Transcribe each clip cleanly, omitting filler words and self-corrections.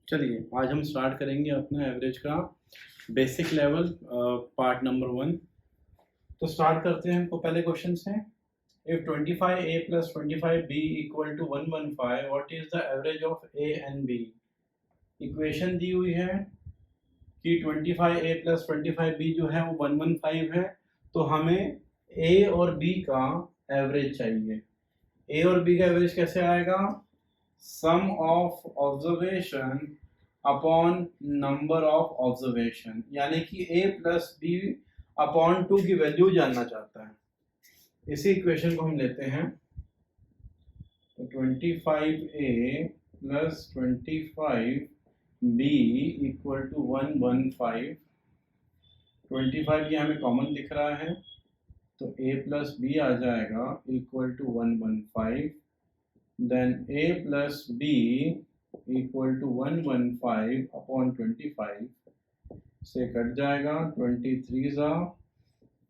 चलिए आज हम स्टार्ट करेंगे अपना एवरेज का बेसिक लेवल पार्ट नंबर 1। तो स्टार्ट करते हैं। हमको पहले क्वेश्चन से, if 25a plus 25b equal to 115, what is the average of a and b? Equation दी हुई है कि 25a plus 25b जो है वो 115 है, तो हमें a और b का एवरेज चाहिए। a और b का एवरेज कैसे आएगा? Sum of observation upon number of observation, यानी कि a प्लस बी अपॉन 2 की वैल्यू जानना चाहता है। इसी इक्वेशन को हम लेते हैं। तो 25a plus 25b equal to 115। 25 ये हमें कॉमन दिख रहा है, तो a प्लस बी आ जाएगा equal to 115। Then a plus B equal to 115 upon 25 से कट जाएगा। 23 जा,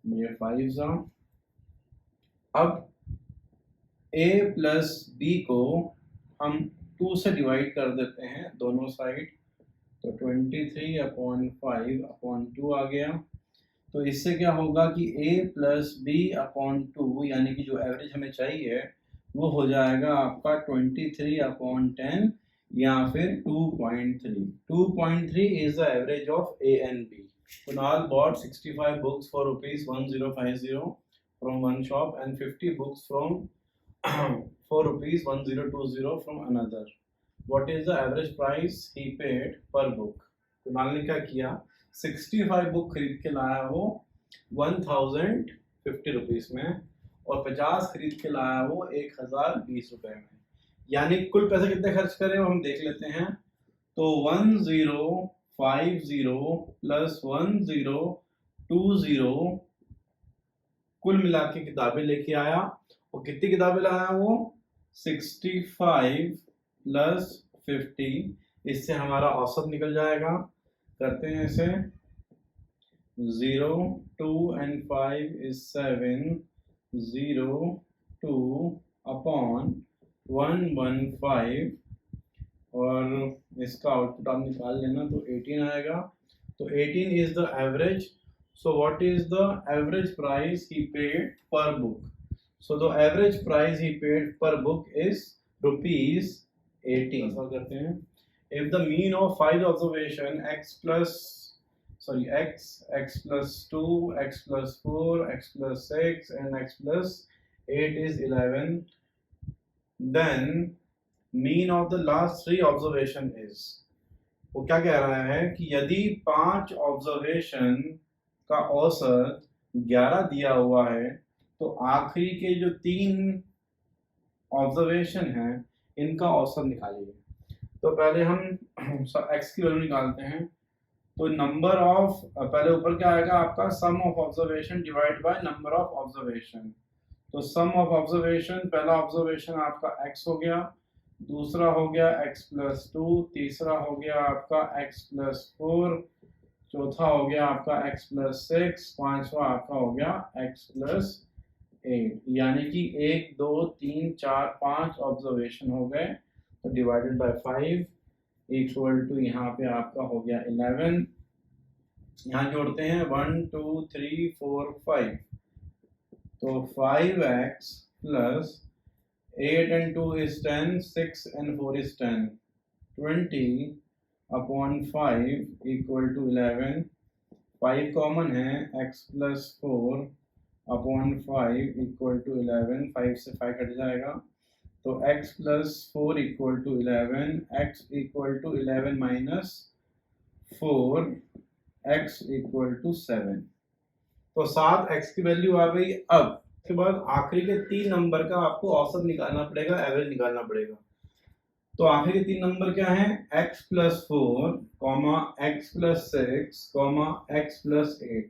ये 5 जा। अब a प्लस b को हम 2 से डिवाइड कर देते हैं दोनों साइड, तो 23 अपॉन 5 अपॉन 2 आ गया। तो इससे क्या होगा कि a प्लस बी अपॉन 2, यानी कि जो एवरेज हमें चाहिए वो हो जाएगा आपका 23 अपॉन 10 या फिर 2.3। 2.3 is the average of A and B. Kunal bought 65 books for rupees 1050 from one shop and 50 books from for rupees 1020 from another. What is the average price he paid per book? Kunal ने क्या किया, 65 book खरीद के लाया वो 1050 rupees में, और 50 खरीद के लाया वो 1020 रुपए में। यानी कुल पैसे कितने खर्च करें वो हम देख लेते हैं। तो 1050 प्लस 1020 कुल मिला के किताबें लेके आया। और कितनी किताबें लाया वो? 65 प्लस 50। इससे हमारा औसत निकल जाएगा। करते हैं इसे। 0, 2 and 5 is 7, 0, 2 अपॉन 115, और इसका आउटपुट आप निकाल लेना तो 18 आएगा। तो 18 is the average. So what is the average price he paid per book? So the average price he paid per book is rupees 18. ऐसा करते हैं। If the mean of 5 observation x plus 2, x plus 4, x plus 6 and x plus 8 is 11, then mean of the last 3 observation is, वो क्या कह रहा है कि यदि 5 ऑब्जर्वेशन का औसत 11 दिया हुआ है, तो आखिरी के जो 3 ऑब्जर्वेशन हैं इनका औसत निकालिए। तो पहले हम x की वैल्यू निकालते हैं। तो नंबर ऑफ, पहले ऊपर क्या आएगा आपका, sum of observation divide by number of observation. तो सम ऑफ ऑब्जर्वेशन, पहला ऑब्जर्वेशन आपका x हो गया, दूसरा हो गया x प्लस 2, तीसरा हो गया आपका x प्लस 4, चौथा हो गया आपका x प्लस 6, पांचवा आपका हो गया x प्लस 8। यानी कि 1, 2, 3, 4, 5 ऑब्जर्वेशन हो गए। तो डिवाइडेड बाय 5 इक्वल टू यहाँ पे आपका हो गया 11। यहाँ जोड़ते हैं 1, 2, 3, 4, 5। तो 5x plus 8 and 2 is 10, 6 and 4 is 10, 20 upon 5 equal to 11। 5 common है, x plus 4 upon 5 equal to 11। 5 से 5 कट जाएगा, तो x plus 4 equal to 11, x equal to 11 minus 4, x equal to 7। तो 7x की वैल्यू आ गई। अब के बाद आखिरी के 3 नंबर का आपको औसत निकालना पड़ेगा, एवरेज निकालना पड़ेगा। तो आखिरी के 3 नंबर क्या हैं? x plus 4, x plus 6, x plus 8।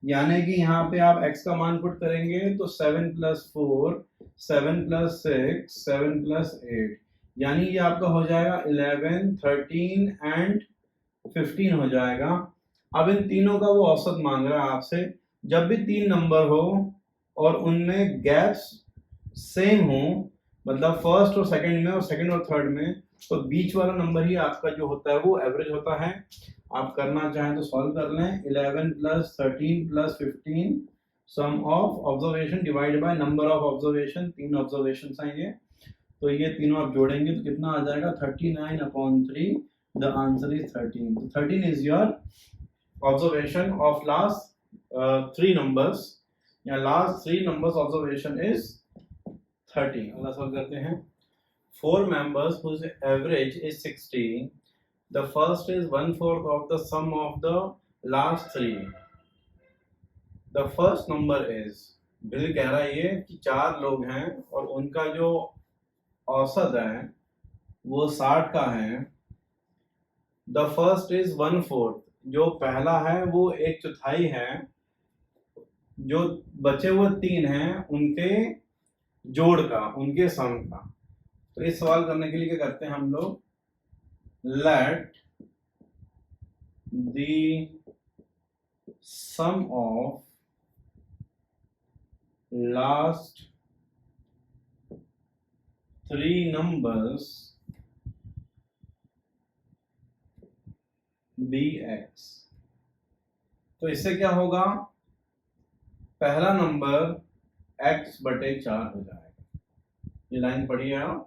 यानी कि यहाँ पे आप x का मान पुट करेंगे तो 7 प्लस 4, 7 प्लस 6, 7 प्लस 8, यानी ये आपका हो जाएगा 11, 13 एंड 15 हो जाएगा। अब इन तीनों का वो औसत मांग रहा है आपसे। जब भी 3 नंबर हो और उनमें गैप्स सेम हो, मतलब फर्स्ट और सेकंड में और सेकंड और थर्ड में, तो बीच वाला नंबर ही आपका जो होता है वो एवरेज होता है। आप करना चाहें तो सॉल्व कर लें। 11 + 13 + 15 sum of observation divide by number of observation, 3 observation हैं ये, तो ये तीनों आप जोड़ेंगे तो कितना आ जाएगा 39/3। The answer is 13। तो 13 is your observation of last 3 numbers, या लास्ट 3 नंबर्स ऑब्जर्वेशन इज 13। अगला सवाल करते हैं। 4 members whose average is 60. The first is 1/4 of the sum of the last 3. The first number is, bill कह रहा है ये कि 4 लोग हैं और उनका जो औसत है वो 60 का है। The first is 1/4, जो पहला है वो 1/4 है, जो बचे हुए 3 हैं उनके जोड़ का, उनके सम का। तो इस सवाल करने के लिए क्या करते हैं हम लोग, let the sum of last 3 numbers be x. तो इससे क्या होगा, पहला नंबर x/4 हो जाएगा। ये लाइन पढ़िए आप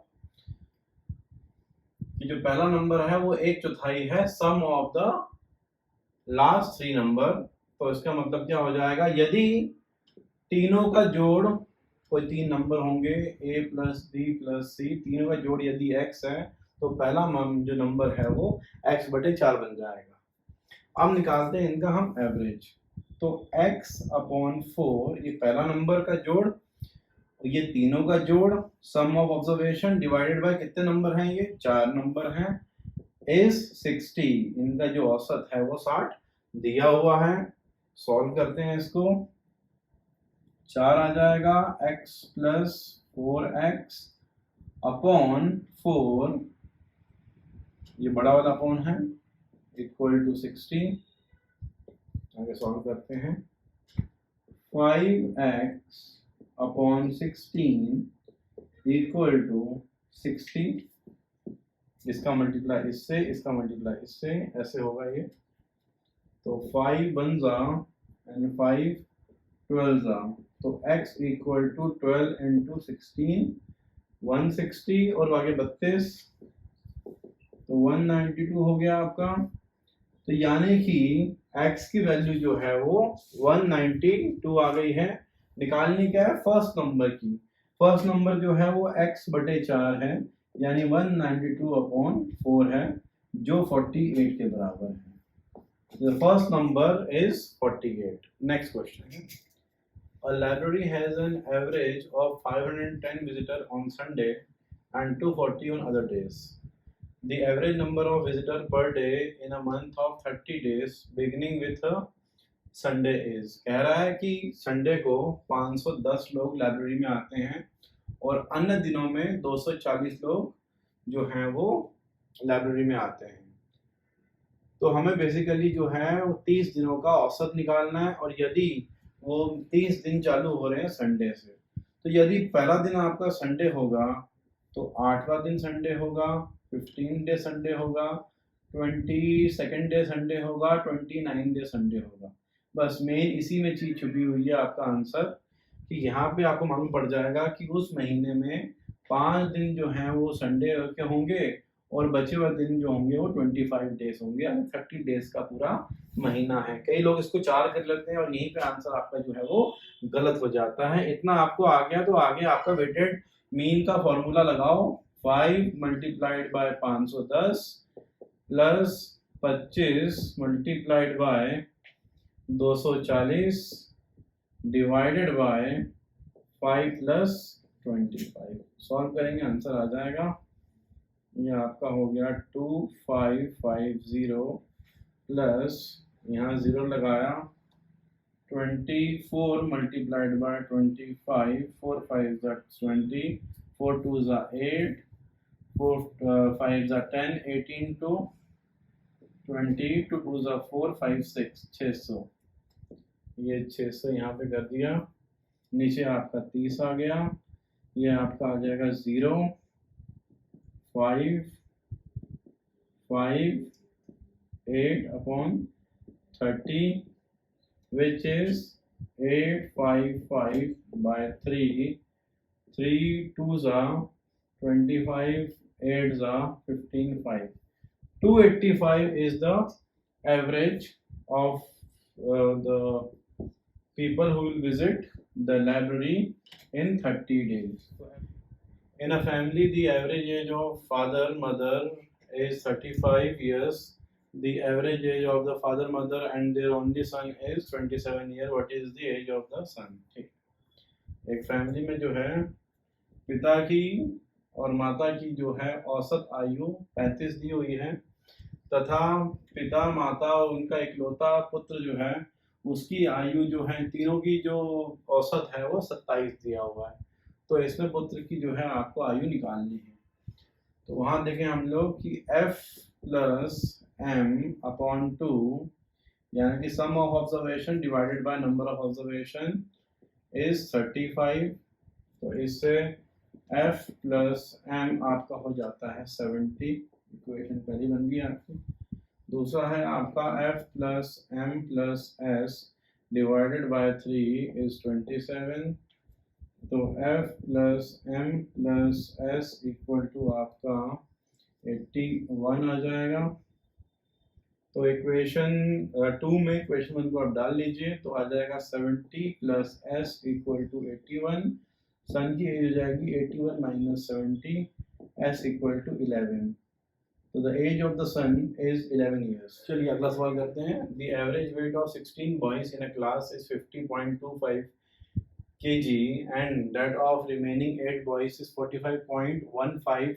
कि जो पहला नंबर है वो 1/4 है सम ऑफ द लास्ट 3 नंबर। तो इसका मतलब क्या हो जाएगा, यदि तीनों का जोड़, कोई 3 नंबर होंगे a + b + c, तीनों का जोड़ यदि x है तो पहला जो नंबर है वो x/4 बन जाएगा। अब निकालते हैं इनका हम एवरेज। तो x/4 ये पहला नंबर का जोड़, ये तीनों का जोड़, सम ऑफ ऑब्जर्वेशन डिवाइडेड बाय कितने नंबर हैं, ये 4 नंबर हैं, इज 60। इनका जो औसत है वो 60 दिया हुआ है। सॉल्व करते हैं इसको। 4 आ जाएगा x + 4x अपॉन 4, ये बड़ा वाला अपॉन है, इक्वल टू 60। आगे सॉल्व करते हैं। 5x upon 16 equal to 60। इसका मल्टीप्लाई इससे, इसका मल्टीप्लाई इससे, ऐसे होगा ये। तो 5 1 जा एंड 5 12 जा, तो x इक्वल टू 12 × 16 160 और आगे 32, तो 192 हो गया आपका। तो यानी कि x की वैल्यू जो है वो 192 आ गई है। निकालनी क्या है, फर्स्ट नंबर की। फर्स्ट नंबर जो है वो x/4 है, यानी 192/4 है, जो 48 के बराबर है। The first number is 48. Next question. A library has an average of 510 visitors on Sunday and 240 on other days. The average number of visitors per day in a month of 30 days beginning with a Sunday is. कह रहा है कि Sunday को 510 लोग library में आते हैं और अन्य दिनों में 240 लोग जो हैं वो लाइब्रेरी में आते हैं। तो हमें बेसिकली जो है वो 30 दिनों का औसत निकालना है, और यदि वो 30 दिन चालू हो रहे हैं संडे से, तो यदि पहला दिन आपका संडे होगा तो 8वां दिन संडे होगा, 15 डे संडे होगा, 22nd डे संडे होगा, 29 डे संडे होगा। बस मेन इसी में चीज छुपी हुई है आपका आंसर, कि यहाँ पे आपको मालूम पड़ जाएगा कि उस महीने में 5 दिन जो हैं वो संडे के होंगे और बचे हुए दिन जो होंगे वो 25 डेज होंगे, यानी 30 डेज का पूरा महीना है। कई लोग इसको 4 कर लेते हैं और यहीं पे आंसर आपका जो है वो गलत हो जाता है। इतना आपको आ गया तो आगे आपका वेटेड मीन का फॉर्मूला लगाओ। 5 multiplied by 510 plus 25 multiplied by 240 divided by 5 + 25। Solve करेंगे आंसर आ जाएगा, ये आपका हो गया 2550 प्लस यहाँ 0 लगाया 24 मल्टीप्लाइड बाय 25, 4 5 20, 4 2 8, 4 5 10, 18 to 20, 2 2 4, 5 6, 600। ये 600 यहाँ पे कर दिया, नीचे आपका 30 आ गया, ये आपका आ जाएगा 0 5 8/30, which is 855 by 3. 3 2s are 25, 8s are 15, 5. 285 is the average of the people who will visit the library in 30 days. In a family, the average age of father, mother is 35 years. The average age of the father, mother and their only son is 27 years. What is the age of the son? ठीक, एक family में जो है पिता की और माता की जो है औसत आयु 35 दी हुई है, तथा पिता, माता और उनका इकलौता पुत्र जो है उसकी आयु जो है, तीनों की जो औसत है वो 27 दिया हुआ है। तो इसमें पुत्र की जो है आपको आयु निकालनी है। तो वहाँ देखें हम लोग कि f प्लस m अपॉन 2, यानी कि sum of observation divided by number of observation is 35। तो इससे f प्लस m आपका हो जाता है 70। इक्वेशन पहली बन गई आपकी। दूसरा है आपका f plus m plus s divided by 3 is 27। तो f plus m plus s equal to आपका 81 आ जाएगा। तो इक्वेशन 2 में इक्वेशन 1 को आप डाल लीजिए तो आ जाएगा 70 प्लस s इक्वल टू 81। सन की एज हो जाएगी 81 माइनस 70, s इक्वल टू 11। तो the age of the son is 11 years। चलिए अगला सवाल करते हैं। The average weight of 16 boys in a class is 50.25 kg and that of remaining 8 boys is 45.15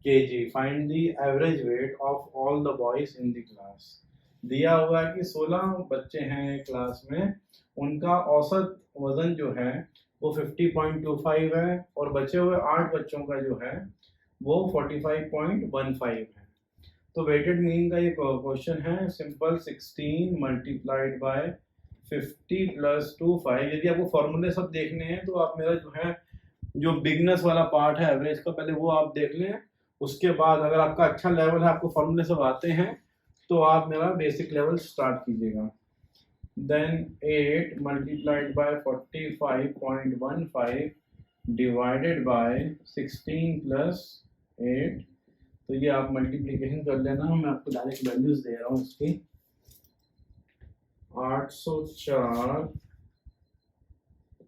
kg. Find the average weight of all the boys in the class। दिया हुआ है कि 16 बच्चे हैं क्लास में, उनका औसत वजन जो है वो 50.25 है और बचे हुए 8 बच्चों का जो है वो 45.15 है। तो वेटेड मीन का ये क्वेश्चन है। Simple 16 multiplied by 50 plus 25। यदि आपको फॉर्मूले सब देखने हैं तो आप मेरा जो है जो बिगनर्स वाला पार्ट है एवरेज का, पहले वो आप देख लें। उसके बाद अगर आपका अच्छा लेवल है, आपको फॉर्मूले सब आते हैं, तो आप मेरा बेसिक लेवल स्टार्ट कीजिएगा। Then 8 multiplied by 45.15 divided by 16 plus 8। तो ये आप मल्टीप्लीकेशन कर लेना, मैं आपको डायरेक्ट वैल्यूज दे रहा हूँ इसकी। 804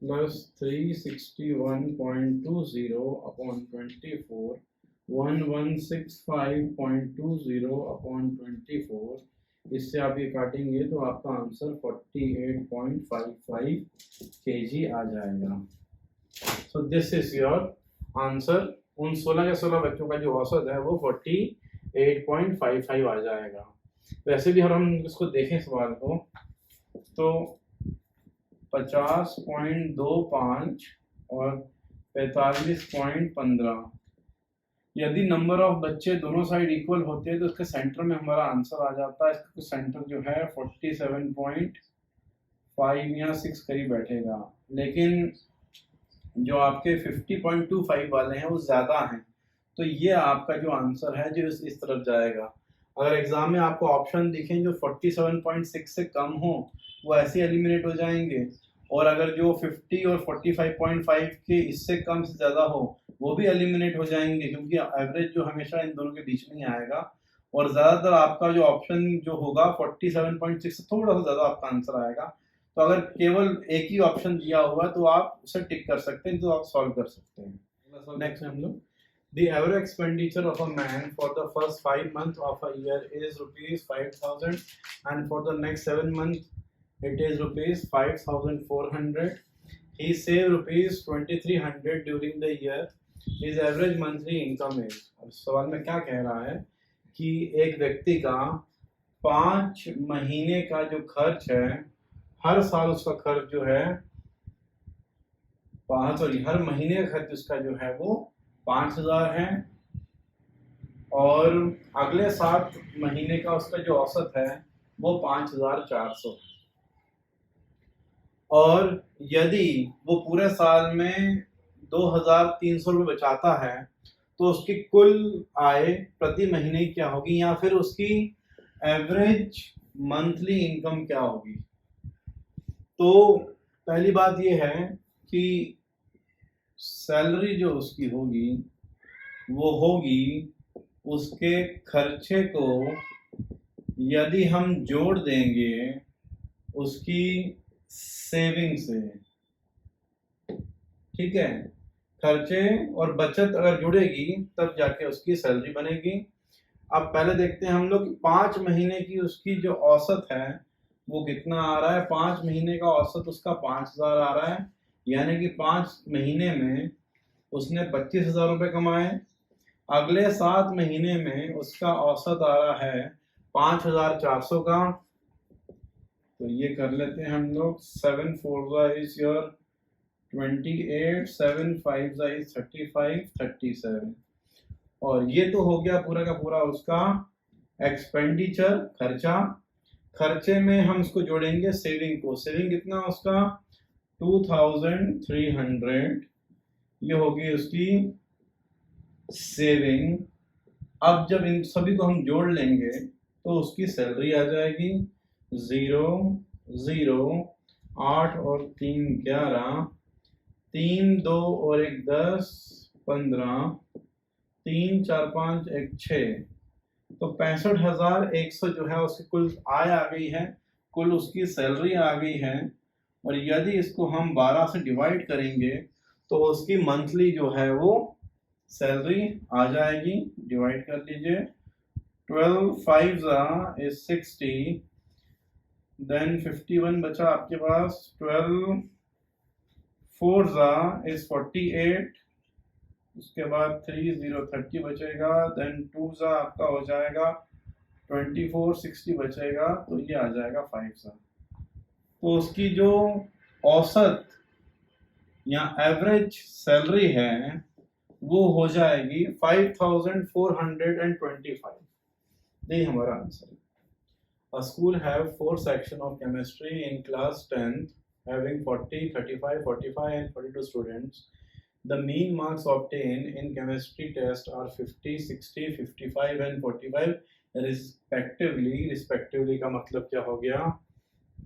प्लस 361.20 अपॉन 24, 1165.20 अपॉन 24। इससे आप ये काटेंगे तो आपका आंसर 48.55 kg आ जाएगा। So this is your answer. उन 16 के 16 बच्चों का जो औसत है वो 48.55 आ जाएगा। वैसे भी हम इसको देखें सवाल को तो 50.25 और 45.15, यदि नंबर ऑफ बच्चे दोनों साइड इक्वल होते हैं तो इसके सेंटर में हमारा आंसर आ जाता है। इसका सेंटर जो है 47.5 या 6 करीब बैठेगा, लेकिन जो आपके 50.25 वाले हैं वो ज़्यादा हैं, तो ये आपका जो आंसर है जो इस तरफ जाएगा। अगर एग्जाम में आपको ऑप्शन दिखें जो 47.6 से कम हो वो ऐसे एलिमिनेट हो जाएंगे, और अगर जो 50 और 45.5 के इससे कम से ज़्यादा हो वो भी एलिमिनेट हो जाएंगे, क्योंकि एवरेज जो हमेशा इन दोनों के बीच में ही आएगा। और ज़्यादातर आपका जो ऑप्शन जो होगा 47.6 से थोड़ा सा ज़्यादा आपका आंसर आएगा। तो अगर केवल एक ही ऑप्शन दिया हुआ है तो आप उसे टिक कर सकते हैं, तो आप सॉल्व कर सकते हैं। नेक्स्ट हम लोग The average expenditure of a man for the first 5 months of a year is rupees 5,000 and for the next 7 months it is rupees 5,400. He saved rupees 2,300 during the year. His average monthly income is। अब सवाल में क्या कह रहा है कि एक व्यक्ति का 5 महीने का जो खर्च है, हर साल उसका खर्च जो है हर महीने का खर्च उसका जो है वो 5,000 है, और अगले 7 महीने का उसका जो औसत है वो 5,400 है। और यदि वो पूरे साल में 2,300 रुपये बचाता है तो उसकी कुल आय प्रति महीने क्या होगी, या फिर उसकी एवरेज मंथली इनकम क्या होगी। तो पहली बात ये है कि सैलरी जो उसकी होगी वो होगी उसके खर्चे को यदि हम जोड़ देंगे उसकी सेविंग से, ठीक है। खर्चे और बचत अगर जुड़ेगी तब जाके उसकी सैलरी बनेगी। अब पहले देखते हैं हम लोग 5 महीने की उसकी जो औसत है वो कितना आ रहा है। 5 महीने का औसत उसका 5,000 आ रहा है, यानी कि 5 महीने में उसने 25,000 रुपये कमाए। अगले 7 महीने में उसका औसत आ रहा है 5,400 का। तो ये कर लेते हैं हम लोग, 7 4 इज योर 28, 7 5 इज 35, 37। और ये तो हो गया पूरा का पूरा उसका एक्सपेंडिचर, खर्चा। खर्चे में हम इसको जोड़ेंगे सेविंग को। सेविंग कितना उसका 2,300, ये होगी उसकी सेविंग। अब जब इन सभी को हम जोड़ लेंगे तो उसकी सैलरी आ जाएगी 0 0 8 और 3 11, 3 2 और 1 10 15, 3 4 5 1 6, तो 65,100 जो है उसकी कुल आय आ गई है, कुल उसकी सैलरी आ गई है। और यदि इसको हम 12 से डिवाइड करेंगे तो उसकी मंथली जो है वो सैलरी आ जाएगी। डिवाइड कर लीजिए, 12 5 is 60, देन 51 बचा आपके पास, 12 4 is 48, उसके बाद 3 0 30 बचेगा, देन 2 आपका हो जाएगा 24 60 बचेगा, तो ये आ जाएगा 5। तो उसकी जो औसत या एवरेज सैलरी है वो हो जाएगी 5,425। यही हमारा आंसर है। A school have 4 section of chemistry in class 10th having 40, 35, 45 and 42 students. The mean marks obtained in chemistry test are 50, 60, 55 and 45 respectively. Respectively का मतलब क्या हो गया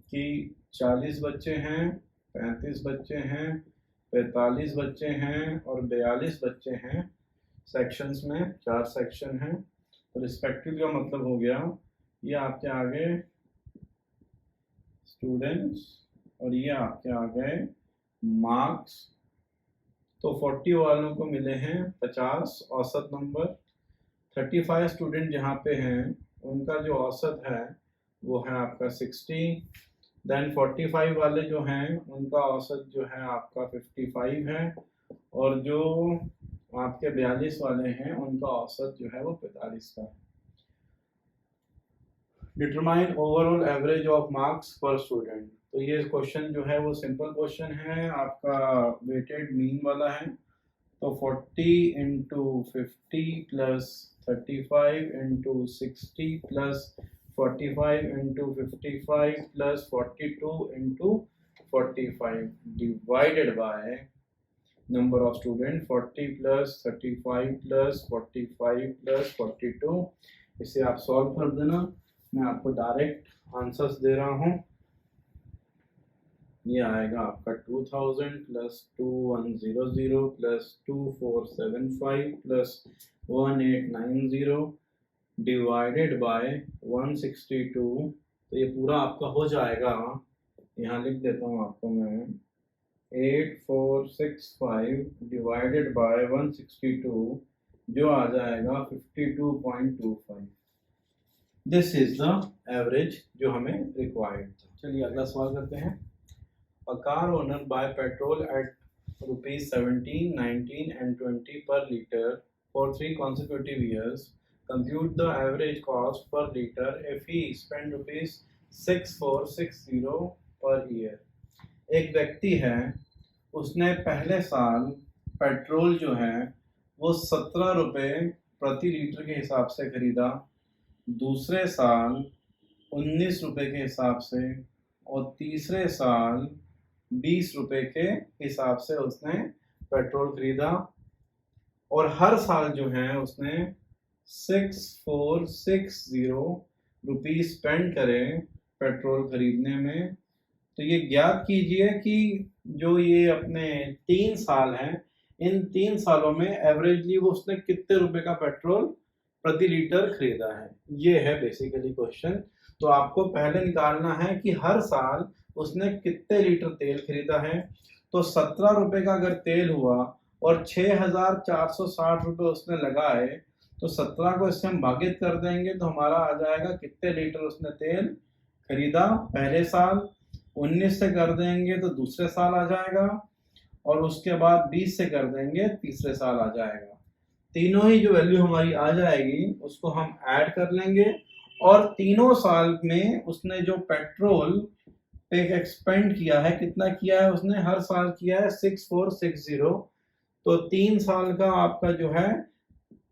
कि 40 बच्चे हैं, 35 बच्चे हैं, 45 बच्चे हैं और 42 बच्चे हैं। सेक्शंस में 4 सेक्शन हैं। तो रिस्पेक्टिव का मतलब हो गया ये आपके आगे स्टूडेंट्स और ये आपके आ गए मार्क्स। तो 40 वालों को मिले हैं 50 औसत नंबर। 35 स्टूडेंट जहाँ पे हैं उनका जो औसत है वो है आपका 60। देन 45 वाले जो हैं उनका औसत जो है आपका 55 है, और जो आपके 42 वाले हैं उनका औसत जो है वो 45 का है। Determine overall average of marks पर स्टूडेंट। तो ये क्वेश्चन जो है वो सिंपल क्वेश्चन है, आपका वेटेड मीन वाला है। तो 40 into 50 plus 35 into 60 plus 45 into 55 plus 42 into 45 divided by number of student 40 plus 35 plus 45 plus 42। इसे आप सॉल्व कर देना, मैं आपको डायरेक्ट आंसर्स दे रहा हूँ। ये आएगा आपका 2000 plus 2100 plus 2475 plus 1890 divided by 162। तो ये पूरा आपका हो जाएगा, यहाँ लिख देता हूँ आपको मैं, 8465 डिवाइडेड बाय 162 जो आ जाएगा 52.25। दिस इज द एवरेज जो हमें रिक्वायर्ड था। चलिए अगला सवाल करते हैं। A car owner buy petrol at rupees 17, 19 and 20 per liter for 3 consecutive years. Compute the average cost per liter if he spend rupees 6460 per year. एक व्यक्ति है, उसने पहले साल पेट्रोल जो है वो 17 रुपये प्रति लीटर के हिसाब से खरीदा, दूसरे साल 19 रुपये के हिसाब से, और तीसरे साल 20 रुपये के हिसाब से उसने पेट्रोल खरीदा। और हर साल जो है उसने 6460 रुपीज स्पेंड करें पेट्रोल खरीदने में। तो ये ज्ञात कीजिए कि जो ये अपने 3 साल हैं, इन 3 सालों में एवरेजली वो उसने कितने रुपए का पेट्रोल प्रति लीटर खरीदा है। ये है बेसिकली क्वेश्चन। तो आपको पहले निकालना है कि हर साल उसने कितने लीटर तेल खरीदा है। तो 17 रुपए का अगर तेल हुआ और 6460 रुपए उसने लगाए, तो 17 को इससे हम भागित कर देंगे तो हमारा आ जाएगा कितने लीटर उसने तेल खरीदा पहले साल। 19 से कर देंगे तो दूसरे साल आ जाएगा, और उसके बाद 20 से कर देंगे तीसरे साल आ जाएगा। तीनों ही जो वैल्यू हमारी आ जाएगी उसको हम ऐड कर लेंगे, और तीनों साल में उसने जो पेट्रोल पे एक्सपेंड किया है, कितना किया है उसने, हर साल किया है 6460। तो 3 साल का आपका जो है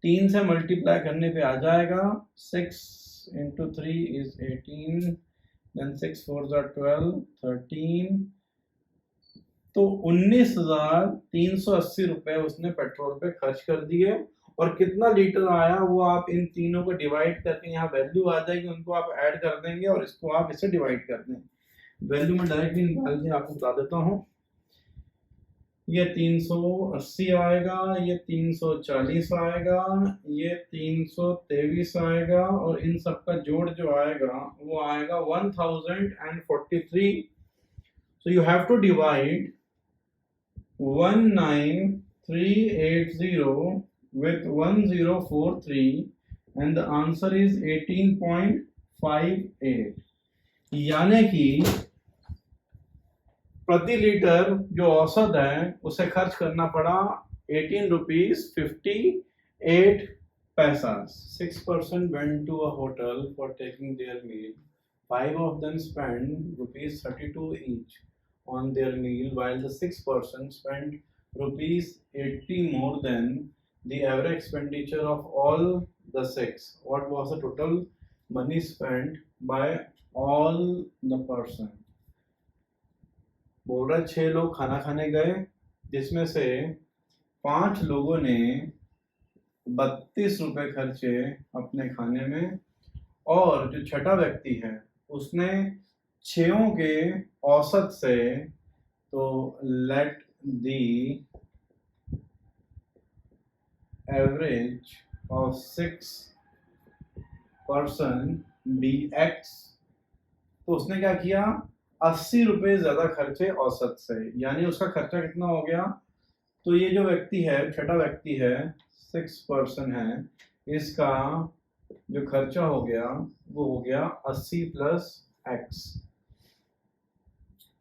3 से मल्टीप्लाई करने पे आ जाएगा 6 into 3 is 18, then 6 4s are 12, 13। तो 19,380 रुपए उसने पेट्रोल पे खर्च कर दिए। और कितना लीटर आया वो आप इन तीनों को डिवाइड करके, यहाँ वैल्यू आ जाएगी, उनको आप ऐड कर देंगे और इसको आप इसे डिवाइड कर देंगे। वैल्यू में डायरेक्टली निकाल के आपको बता देता हूँ। ये 380 आएगा, ये 340 आएगा, ये 323 आएगा, और इन सब का जोड़ जो आएगा वो आएगा 1043। So you have to divide 19380 with 1043 and the answer is 18.58। यानी कि प्रति लीटर जो औसत है उसे खर्च करना पड़ा 18 rupees 58 paise। 6% went to a hotel for taking their meal. 5 of them spent rupees 32 each on their meal, while the 6 person spent rupees 80 more than the average expenditure of all the 6. What was the total money spent by all the person? बोल रहा 6 लोग खाना खाने गए, जिसमें से 5 लोगों ने 32 रुपए खर्चे अपने खाने में, और जो छठा व्यक्ति है उसने 6 के औसत से, तो let the average of 6 person be x. तो उसने क्या किया, 80 रुपए ज्यादा खर्चे औसत से, यानी उसका खर्चा कितना हो गया। तो ये जो व्यक्ति है, छठा व्यक्ति है, 6 पर्सन है, इसका जो खर्चा हो गया वो हो गया 80 प्लस एक्स।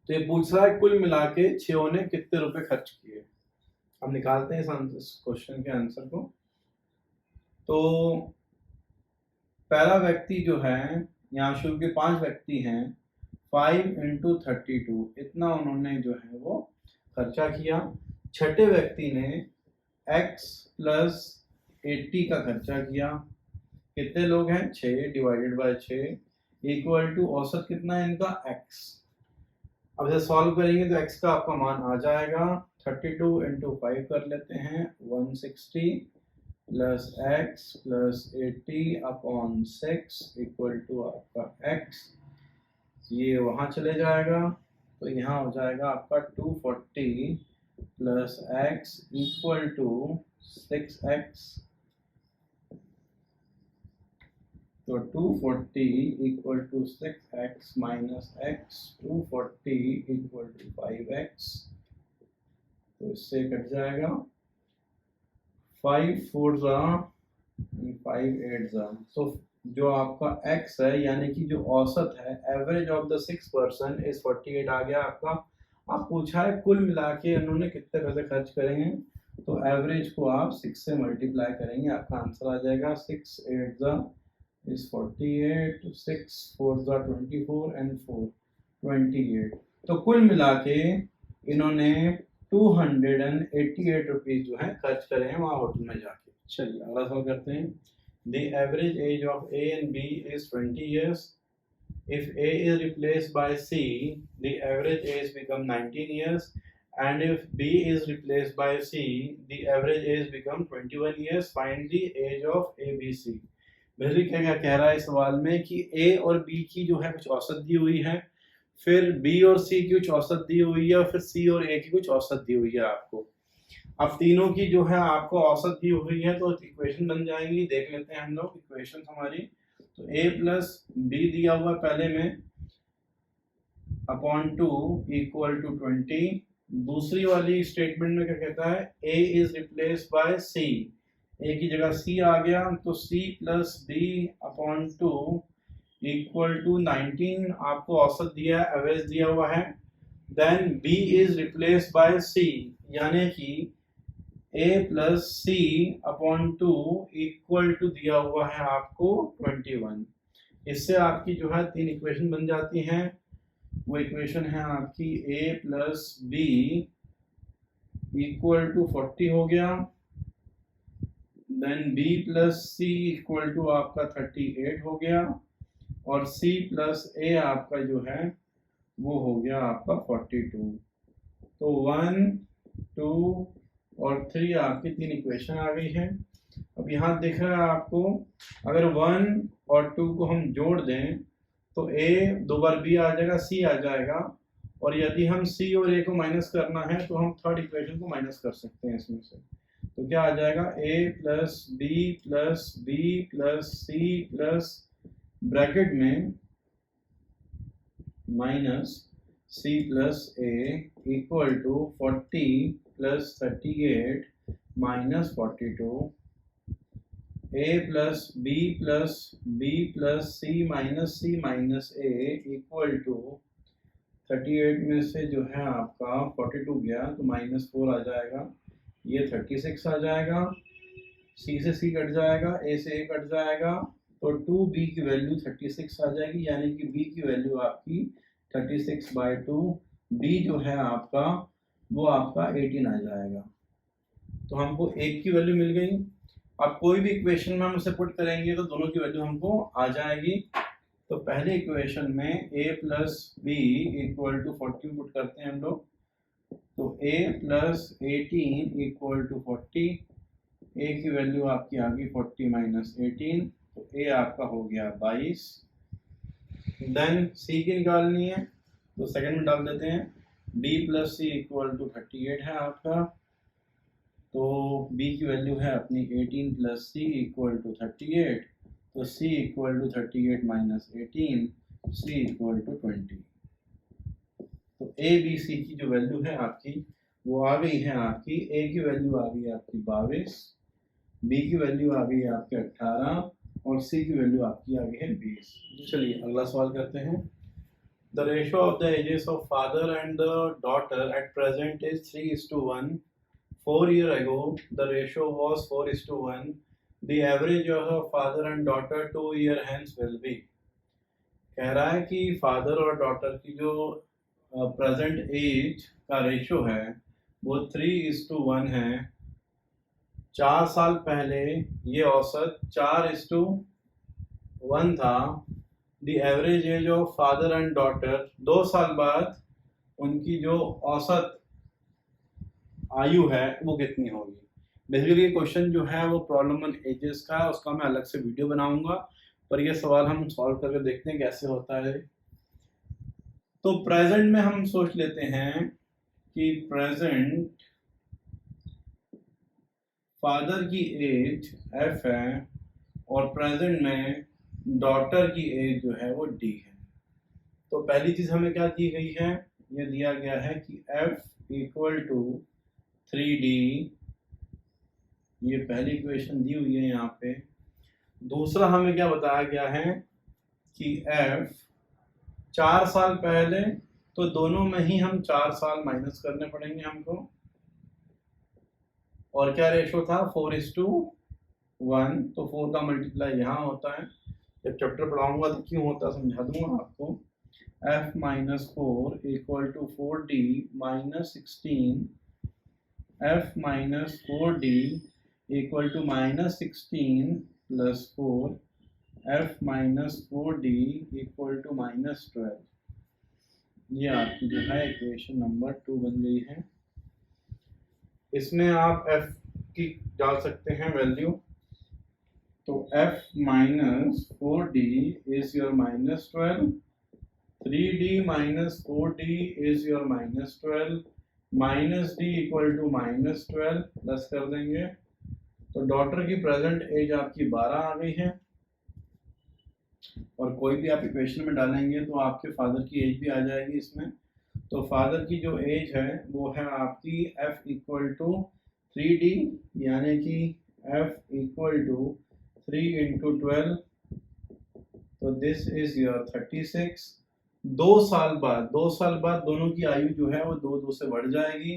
तो ये पूछ रहा है कुल मिला के 6 ने कितने रुपए खर्च किए। हम निकालते हैं इस क्वेश्चन के आंसर को। तो पहला व्यक्ति जो है, यहाँ शुरू के 5 व्यक्ति हैं, 5 into 32 इतना उन्होंने जो है वो खर्चा किया। छठे व्यक्ति ने x प्लस 80 का खर्चा किया। कितने लोग हैं, 6 डिवाइडेड बाय 6 इक्वल टू औसत कितना है इनका, x। अब इसे सॉल्व करेंगे तो x का आपका मान आ जाएगा 32 into 5 कर लेते हैं, 160 plus x plus 80 upon 6 equal to आपका x। ये वहां चले जाएगा तो यहाँ हो जाएगा आपका 240 plus x equal to 6x। तो 240 equal to 6x minus x, 240 equal to 5x। तो इससे कट जाएगा 5 4s 5 8s। तो जो आपका x है, यानी कि जो औसत है, average of the 6 person is 48 आ गया आपका। आप पूछा है कुल मिला के उन्होंने कितने पैसे खर्च करे हैं, तो एवरेज को आप 6 से मल्टीप्लाई करेंगे, आपका आंसर आ जाएगा 6 8 is 48, 6 4 24 and 4 28। तो कुल मिला के इन्होंने 288 रुपीज जो है खर्च करे हैं वहाँ होटल में जाके। चलिए अगला सवाल करते हैं। The average age of A and B is 20 years. If A is replaced by C, the average age becomes 19 years and if B is replaced by C, the average age become 21 years. Find the age of A, B, C. Basically क्या कह रहा है इस सवाल में कि A और B की जो है कुछ औसत दी हुई है, फिर B और C की कुछ औसत दी हुई है, फिर C और A की कुछ औसत दी हुई है आपको। अब तीनों की जो है आपको औसत दी हुई है तो इक्वेशन बन जाएंगी। देख लेते हैं हम लोग इक्वेशन हमारी। तो A प्लस B दिया हुआ पहले में अपॉन 2 इक्वल टू 20। दूसरी वाली स्टेटमेंट में क्या कहता है, A is replace by C, A की जगह C आ गया, तो C plus B upon 2 equal to 19 आपको औसत दिया है, एवरेज दिया हुआ है। Then B is replace by C, यानी कि A plus C upon 2 equal to दिया हुआ है आपको 21। इससे आपकी जो है तीन इक्वेशन बन जाती हैं। वो इक्वेशन है आपकी A plus B equal to 40 हो गया, then B plus C equal to आपका 38 हो गया, और C प्लस A आपका जो है वो हो गया आपका 42। तो 1, 2 और 3 आपकी तीन इक्वेशन आ गई है। अब यहाँ दिख रहा है आपको, अगर 1 और 2 को हम जोड़ दें तो A दो बार B आ जाएगा, C आ जाएगा, और यदि हम C और A को माइनस करना है तो हम थर्ड इक्वेशन को माइनस कर सकते हैं इसमें से। तो क्या आ जाएगा, A plus B plus B plus C plus bracket में minus C plus A equal to 40 plus 38 minus 42। A plus B plus B plus C minus A equal to 38 में से जो है आपका 42 गया तो -4 आ जाएगा, ये 36 आ जाएगा, C से C कट जाएगा, A से A कट जाएगा, तो 2B की वैल्यू 36 आ जाएगी, यानी कि B की वैल्यू आपकी 36/2, B जो है आपका वो आपका 18 आ जाएगा। तो हमको एक की वैल्यू मिल गई। अब कोई भी इक्वेशन में हम उसे पुट करेंगे तो दोनों की वैल्यू हमको आ जाएगी। तो पहले इक्वेशन में A plus B equal to 40 put करते हैं हम लोग, तो A plus 18 equal to 40, A की वैल्यू आपकी आ गई 40 माइनस 18, तो A आपका हो गया 22। देन C की निकालनी है तो सेकंड में डाल देते हैं, B plus C equal to 38 है आपका, तो B की वैल्यू है अपनी 18 प्लस C इक्वल टू 38, तो C equal to 38 minus 18, C equal to 20। तो A B C की जो वैल्यू है आपकी वो आ गई है आपकी, A की वैल्यू आ गई आपकी 22, B की वैल्यू आ गई आपकी 18, और C की वैल्यू आपकी आ गई है 20। चलिए अगला सवाल करते हैं। The ratio of the ages of father and the daughter at present is 3:1. 4 years ago, the ratio was 4:1. The average of a father and daughter 2 years hence will be. कह रहा है कि फादर और डॉटर की जो present as का ratio है वो 3:1 है। 4 साल पहले ये औसत 4:1 था। The average age of father and daughter, 2 साल बाद उनकी जो औसत आयु है वो कितनी होगी। बेसिकली ये क्वेश्चन जो है वो प्रॉब्लम ऑन एजेस का है, उसका मैं अलग से वीडियो बनाऊंगा, पर ये सवाल हम सॉल्व करके देखते हैं कैसे होता है। तो प्रेजेंट में हम सोच लेते हैं कि प्रेजेंट फादर की एज F है और प्रेजेंट में डॉटर की एज जो है वो D है। तो पहली चीज हमें क्या दी गई है, ये दिया गया है कि F इक्वल टू 3D, ये पहली इक्वेशन दी हुई है यहाँ पे। दूसरा हमें क्या बताया गया है कि F 4 साल पहले, तो दोनों में ही हम 4 साल माइनस करने पड़ेंगे हमको, और क्या रेशो था 4:1, तो 4 का मल्टीप्लाई यहाँ होता है। जब चैप्टर पढ़ाऊंगा तो क्यों होता समझा दूंगा आपको। F minus 4 equal to 4D minus 16, F minus 4D equal to minus 16 plus 4, F minus 4D equal to minus 12। ये आपकी जो है इक्वेशन नंबर 2 बन गई है। इसमें आप f की डाल सकते हैं वैल्यू, तो f minus 4d is your minus 12, 3d minus 4d is your minus 12, minus d equal to minus 12, plus कर देंगे। तो डॉटर की प्रेजेंट एज आपकी 12 आ गई है, और कोई भी आप इक्वेशन में डालेंगे तो आपके फादर की एज भी आ जाएगी इसमें। तो फादर की जो एज है वो है आपकी f इक्वल टू 3d, यानी कि f इक्वल टू 3 इंटू 12, तो दिस इज योर 36। 2 साल बाद दोनों की आयु जो है वो 2 से बढ़ जाएगी,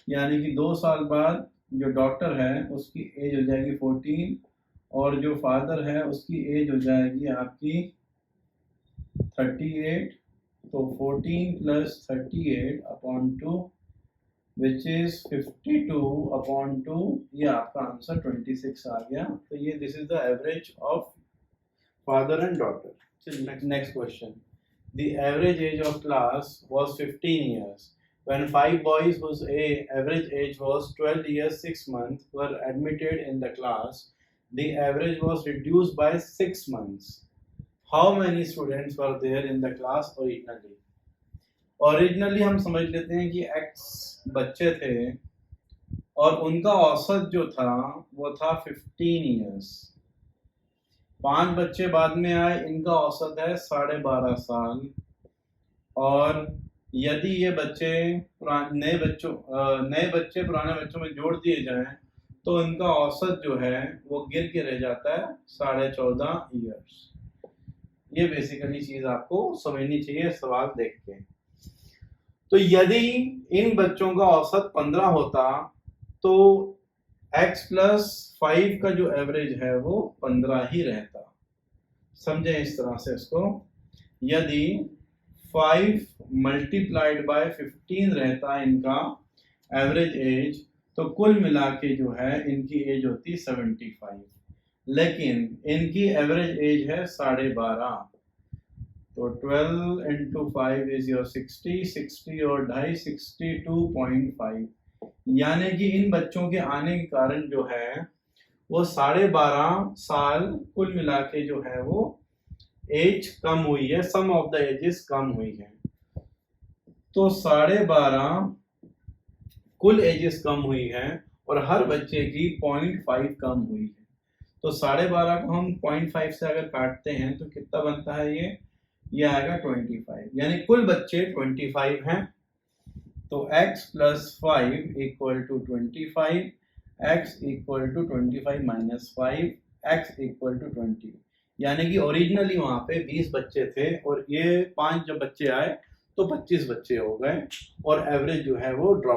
यानी कि 2 साल बाद जो डॉटर है उसकी एज हो जाएगी 14, और जो फादर है उसकी एज हो जाएगी आपकी 38। तो 14 plus 38 upon 2 which is 52 upon 2, ये आपका आंसर 26 आ गया। तो ये this is the average of father and daughter. Next question, the average age of class was 15 years when 5 boys whose average age was 12 years 6 months were admitted in the class. The average was reduced by 6 months. How many students were there in the class originally? Originally हम समझ लेते हैं कि x बच्चे थे और उनका औसत जो था वो था 15 years। 5 बच्चे बाद में आए, इनका औसत है 12.5 साल, और यदि ये बच्चे नए बच्चे पुराने बच्चों में जोड़ दिए जाएं तो इनका औसत जो है वो गिर के रह जाता है 14.5 ईयर्स। ये बेसिकली चीज आपको समझनी चाहिए सवाल देख के। तो यदि इन बच्चों का औसत 15 होता तो x प्लस 5 का जो एवरेज है वो 15 ही रहता। समझे इस तरह से इसको, यदि 5 मल्टीप्लाइड बाय 15 रहता इनका एवरेज एज, तो कुल मिला के जो है इनकी एज होती 75, लेकिन इनकी एवरेज एज है 12.5। तो 12 इंटू 5 इज योर 60, 60 और 2.5 62.5, यानी कि इन बच्चों के आने के कारण जो है वो 12.5 साल कुल मिला के जो है वो एज कम हुई है, सम ऑफ द एजेस कम हुई है। तो 12.5 कुल एजेस कम हुई है और हर बच्चे की 0.5 कम हुई है। तो 12.5 को हम 0.5 से अगर काटते हैं तो कितना बनता है ये आएगा 25, यानी कुल बच्चे 25 हैं। तो x plus 5 equal to 25, x equal to 25 minus 5, x equal to 20, यानी कि ओरिजिनली वहां पे 20 बच्चे थे और ये 5 जब बच्चे आए तो 25 बच्चे हो गए और एवरेज जो है वो ड्रॉप